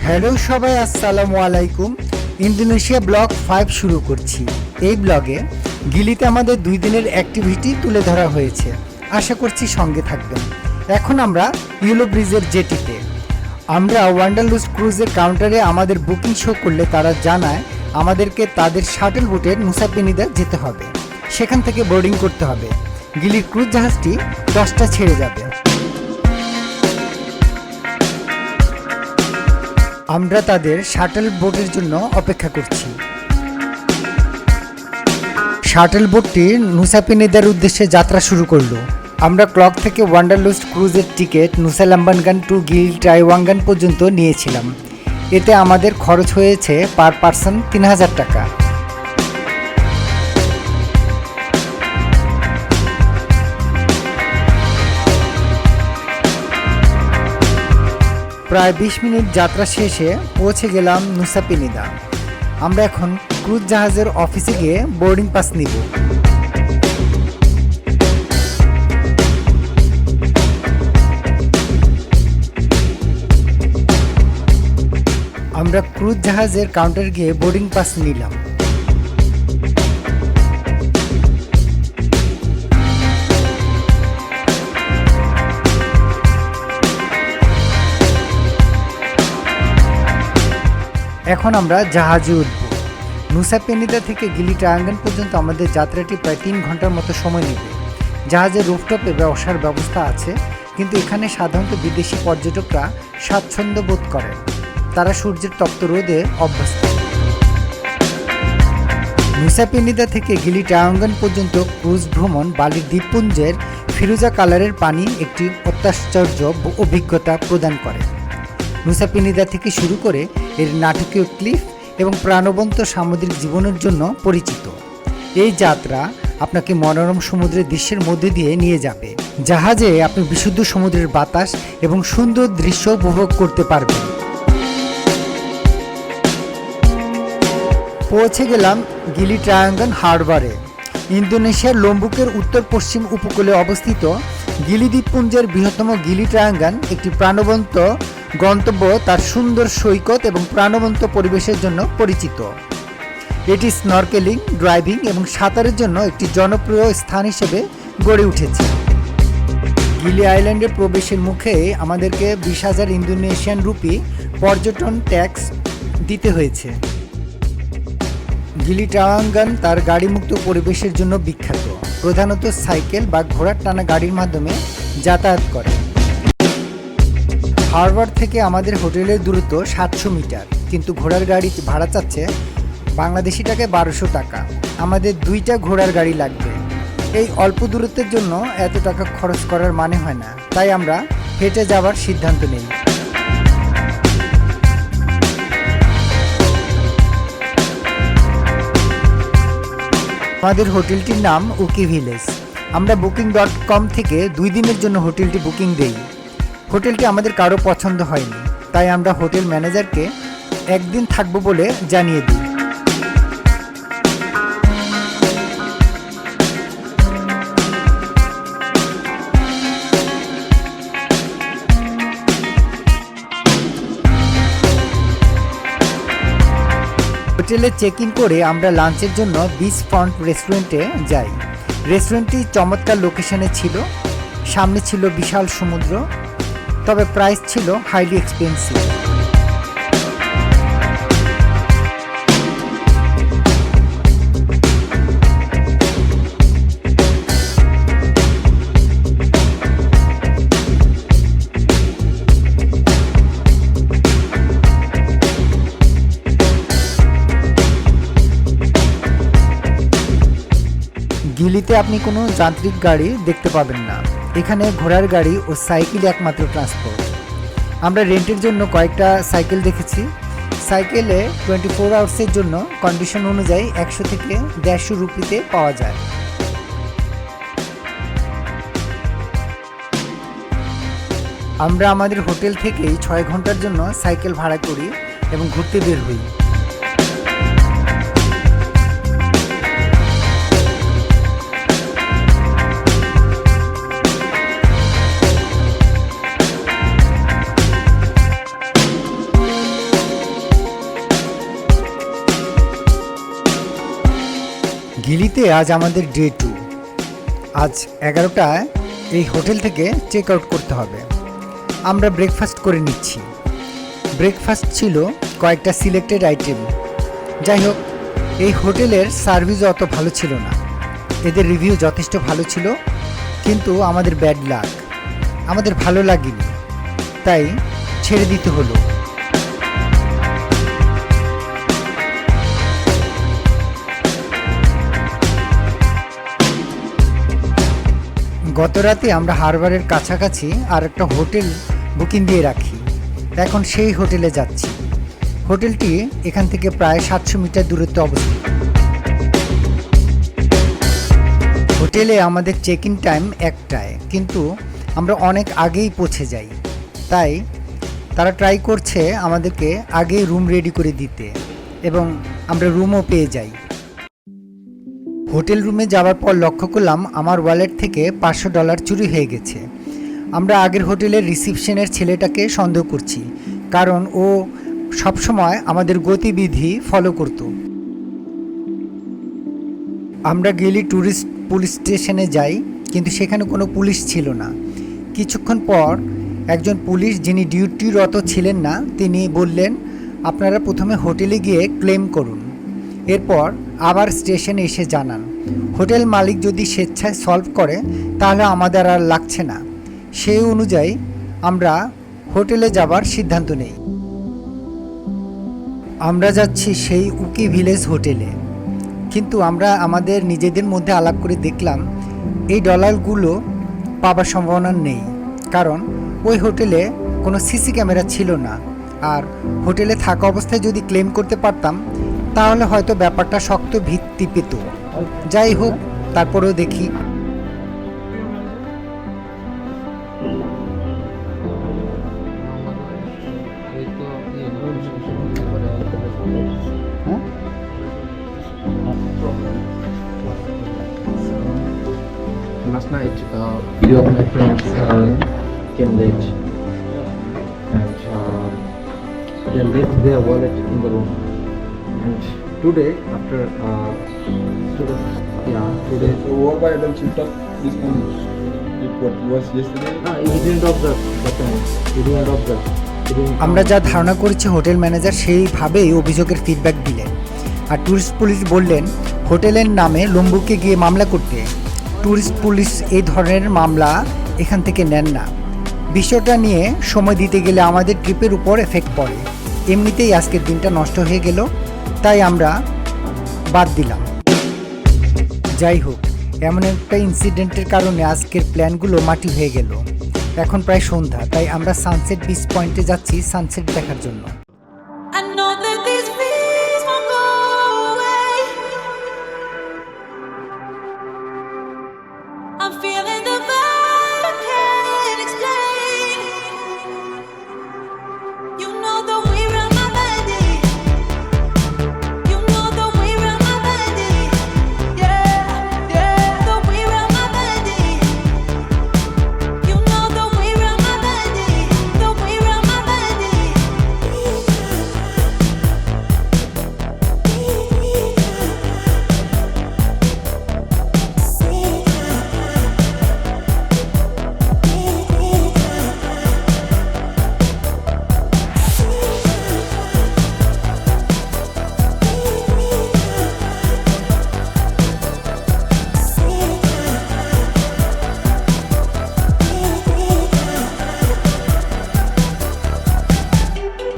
Hello সবাই, আসসালামু আলাইকুম। ইন্দোনেশিয়া ব্লগ 5 শুরু করছি। এই ব্লগে গিলিতে আমাদের 2 দিনের অ্যাক্টিভিটি তুলে ধরা হয়েছে। আশা করছি সঙ্গে থাকবেন। এখন আমরা ইয়েলো ব্রিজের জেটিতে। আমরা ওয়ান্ডারলুস্ট ক্রুজের কাউন্টারে আমাদের বুকিং শো করলে তারা জানায় আমাদেরকে তাদের শাটল বোটে নুসা পেনিদা যেতে হবে। সেখান থেকে বোর্ডিং করতে হবে। গিলির ক্রুজ জাহাজটি 10টা ছেড়ে যাবে। আমরা তাদের শাটল বোটের জন্য অপেক্ষা করছি। শাটল বোটটি নুসা পেনিদার উদ্দেশ্যে যাত্রা শুরু করলো। আমরা ক্লক থেকে ওয়ান্ডারলুস্ট ক্রুজের টিকিট নুসা লাম্বানগান টু গিল টাইওয়াঙ্গান পর্যন্ত নিয়েছিলাম। এতে আমাদের খরচ হয়েছে পার পারসন 3000 টাকা। প্রায় 20 মিনিট যাত্রা শেষে পৌঁছে গেলাম নুসা পেনিদা। আমরা এখন ক্রুজ জাহাজের অফিসে গিয়ে বোর্ডিং পাস নিব। আমরা ক্রুজ জাহাজের কাউন্টার গিয়ে বোর্ডিং পাস নিলাম। এখন আমরা জাহাজে উঠব। নুসা পেনিদা থেকে গিলি টায়াঙ্গান পর্যন্ত আমাদের যাত্রাটি প্রায় 3 ঘন্টার মতো সময় নেবে। জাহাজের রুফটপে বসার ব্যবস্থা আছে, কিন্তু এখানে সাধারণত বিদেশি পর্যটকরা স্বাচ্ছন্দ্য বোধ করেন। তারা সূর্যের তপ্ত রোদে অভ্যস্ত। নুসা পেনিদা থেকে গিলি টায়াঙ্গান পর্যন্ত ক্রুজ ভ্রমণ বালির দ্বীপপুঞ্জের ফিরোজা কালারের পানি একটি অত্যাশ্চর্য অভিজ্ঞতা প্রদান করে। নুসা পেনিদা থেকে শুরু করে এর নাটকীয় ক্লিফ এবং প্রাণবন্ত সামুদ্রিক জীবনের জন্য পরিচিত। এই যাত্রা আপনাকে মনোরম সমুদ্রের দৃশ্যের মধ্যে দিয়ে নিয়ে যাবে। জাহাজে আপনি বিশুদ্ধ সমুদ্রের বাতাস এবং সুন্দর দৃশ্য উপভোগ করতে পারবেন। পৌঁছে গেলাম গিলি টায়াঙ্গান হারবারে। ইন্দোনেশিয়ার লোম্বুকের উত্তর পশ্চিম উপকূলে অবস্থিত গিলি দ্বীপপুঞ্জের বৃহত্তম গিলি টায়াঙ্গান একটি প্রাণবন্ত গন্তব্য। তার সুন্দর সৈকত এবং প্রাণবন্ত পরিবেশের জন্য পরিচিত। এটি স্নরকেলিং, ড্রাইভিং এবং সাঁতারের জন্য একটি জনপ্রিয় স্থান হিসেবে গড়ে উঠেছে। গিলি আইল্যান্ডের প্রবেশের মুখে আমাদেরকে 20,000 ইন্দোনেশিয়ান রুপি পর্যটন ট্যাক্স দিতে হয়েছে। গিলি টায়াঙ্গান তার গাড়িমুক্ত পরিবেশের জন্য বিখ্যাত। প্রধানত সাইকেল বা ঘোড়ার টানা গাড়ির মাধ্যমে যাতায়াত করে। হারবার থেকে আমাদের হোটেলের দূরত্ব 700 মিটার, কিন্তু ঘোড়ার গাড়ি ভাড়া চাচ্ছে বাংলাদেশি টাকায় 1200 টাকা। আমাদের 2টা ঘোড়ার গাড়ি লাগবে। এই অল্প দূরত্বের জন্য এত টাকা খরচ করার মানে হয় না, তাই আমরা হেঁটে যাওয়ার সিদ্ধান্ত নিই। আমাদের হোটেলটির নাম উকি ভিলেজ। আমরা booking.com থেকে 2 দিনের জন্য হোটেলটি বুকিং দেই। হোটেলটি আমাদের কারো পছন্দ হয়নি, তাই আমরা হোটেল ম্যানেজারকে 1 দিন থাকবো বলে জানিয়ে দিই। হোটেলে চেক ইন করে আমরা লাঞ্চের জন্য বিচ ফ্রন্ট রেস্টুরেন্টে যাই। রেস্টুরেন্টটি চমৎকার লোকেশনে ছিল। সামনে ছিল বিশাল সমুদ্র, তবে প্রাইস ছিল হাইলি এক্সপেন্সিভ। গিলিতে আপনি কোনো যান্ত্রিক গাড়ি দেখতে পাবেন না। এখানে ঘোড়ার গাড়ি ও সাইকেল একমাত্র ট্রান্সপোর্ট। আমরা রেন্টের জন্য কয়েকটা সাইকেল দেখেছি। সাইকেলে 24 আওয়ার্সের জন্য কন্ডিশন অনুযায়ী 100 থেকে 150 রুপিতে পাওয়া যায়। আমরা আমাদের হোটেল থেকেই 6 ঘন্টার জন্য সাইকেল ভাড়া করি এবং ঘুরতে বের হই। গিলিতে আজ আমাদের ডে 2। আজ 11টায় এই হোটেল থেকে চেক আউট করতে হবে। আমরা ব্রেকফাস্ট করে নিচ্ছি। ব্রেকফাস্ট ছিল কয়েকটা সিলেক্টেড আইটেম। যাই হোক, এই হোটেলের সার্ভিসও অত ভালো ছিল না। এদের রিভিউ যথেষ্ট ভালো ছিল, কিন্তু আমাদের ব্যাড লাক, আমাদের ভালো লাগেনি, তাই ছেড়ে দিতে হলো। গত রাতে আমরা হারবারের কাছাকাছি আর একটা হোটেল বুকিং দিয়ে রাখি। এখন সেই হোটেলে যাচ্ছি। হোটেলটি এখান থেকে প্রায় 700 মিটার দূরত্বে অবস্থিত। হোটেলে আমাদের চেক ইন টাইম 1টায়, কিন্তু আমরা অনেক আগেই পৌঁছে যাই। তাই তারা ট্রাই করছে আমাদেরকে আগেই রুম রেডি করে দিতে, এবং আমরা রুমও পেয়ে যাই। হোটেল রুমে যাওয়ার পর লক্ষ্য করলাম আমার ওয়ালেট থেকে $500 চুরি হয়ে গেছে। আমরা আগের হোটেলের রিসিপশনের ছেলেটাকে সন্দেহ করছি, কারণ ও সবসময় আমাদের গতিবিধি ফলো করত। আমরা গেলি ট্যুরিস্ট পুলিশ স্টেশনে যাই, কিন্তু সেখানে কোনো পুলিশ ছিল না। কিছুক্ষণ পর একজন পুলিশ, যিনি ডিউটিরত ছিলেন না, তিনি বললেন, আপনারা প্রথমে হোটেলে গিয়ে ক্লেম করুন, এরপর আবার স্টেশনে এসে জানান। হোটেল মালিক যদি স্বেচ্ছায় সলভ করে তাহলে আমাদের আর লাগছে না। সেই অনুযায়ী আমরা হোটেলে যাবার সিদ্ধান্ত নেই। আমরা যাচ্ছি সেই উকি ভিলেজ হোটেলে, কিন্তু আমরা আমাদের নিজেদের মধ্যে আলাপ করে দেখলাম এই ডলারগুলো পাবার সম্ভাবনা নেই, কারণ ওই হোটেলে কোনো সিসি ক্যামেরা ছিল না। আর হোটেলে থাকা অবস্থায় যদি ক্লেম করতে পারতাম তাহলে হয়তো ব্যাপারটা শক্ত ভিত্তি পেত। যাই হোক, তারপরেও দেখি। Last night, few of my friends came late, and they left their wallet in the room. And today, after today. So what by the shift of this morning? If what was yesterday? He didn't observe that time. He didn't observe. আমরা যা ধারণা করেছি hotel manager সেইভাবেই অভিযোগের feedback দিলেন। আর tourist police বললেন হোটেলের নামে লম্বুকে গিয়ে মামলা করতে। ট্যুরিস্ট পুলিশ এই ধরনের মামলা এখান থেকে নেন না। বিষয়টা নিয়ে সময় দিতে গেলে আমাদের ট্রিপের উপর এফেক্ট পড়ে। এমনিতেই আজকের দিনটা নষ্ট হয়ে গেল, তাই আমরা বাদ দিলাম। যাই হোক, এমন একটা ইনসিডেন্টের কারণে আজকের প্ল্যানগুলো মাটি হয়ে গেল। এখন প্রায় সন্ধ্যা, তাই আমরা সানসেট বিচ পয়েন্টে যাচ্ছি সানসেট দেখার জন্য।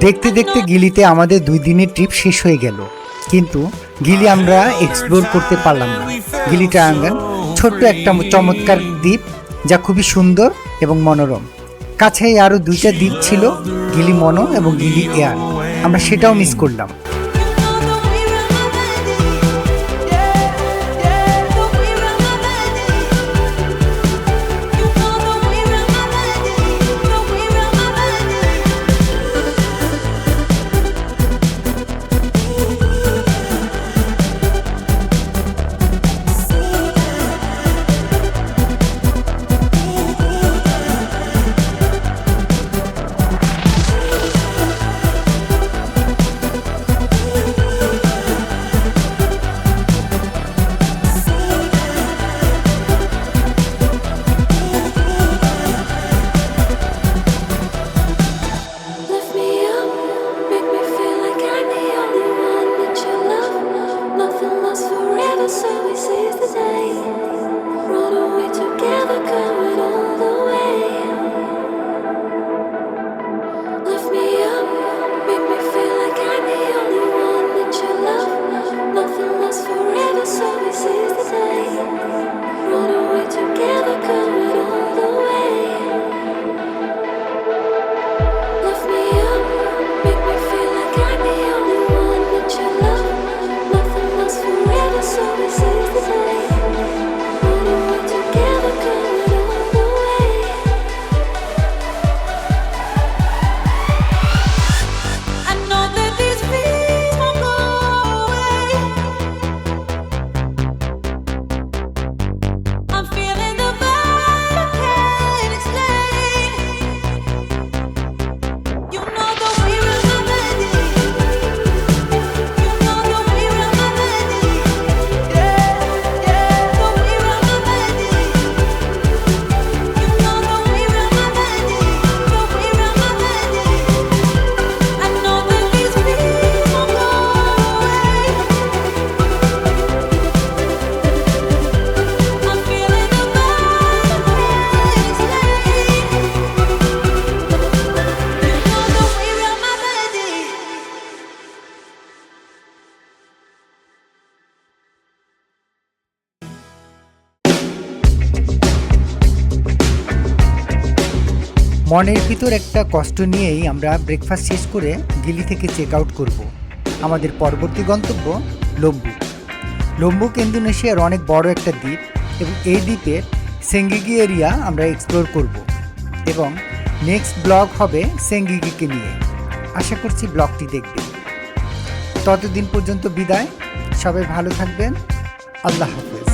দেখতে দেখতে গিলিতে আমাদের 2 দিনের ট্রিপ শেষ হয়ে গেল, কিন্তু গিলি আমরা এক্সপ্লোর করতে পারলাম না। গিলি ট্রায়াঙ্গল ছোট্ট একটা চমৎকার দ্বীপ, যা খুবই সুন্দর এবং মনোরম। কাছেই আরও 2টা দ্বীপ ছিল, গিলি মনো এবং গিলি এয়ার। আমরা সেটাও মিস করলাম। মনের ভিতর একটা কষ্ট নিয়েই আমরা ব্রেকফাস্ট শেষ করে গিলি থেকে চেক আউট করব। আমাদের পরবর্তী গন্তব্য লম্বুক। লম্বুক ইন্দোনেশিয়ার অনেক বড় একটা দ্বীপ এবং এই দ্বীপের সেঙ্গিগি এরিয়া আমরা এক্সপ্লোর করব এবং নেক্সট ব্লগ হবে সেঙ্গিগিকে নিয়ে। আশা করছি ব্লগটি দেখবেন। ততদিন পর্যন্ত বিদায়, সবাই ভালো থাকবেন, আল্লাহ হাফেজ।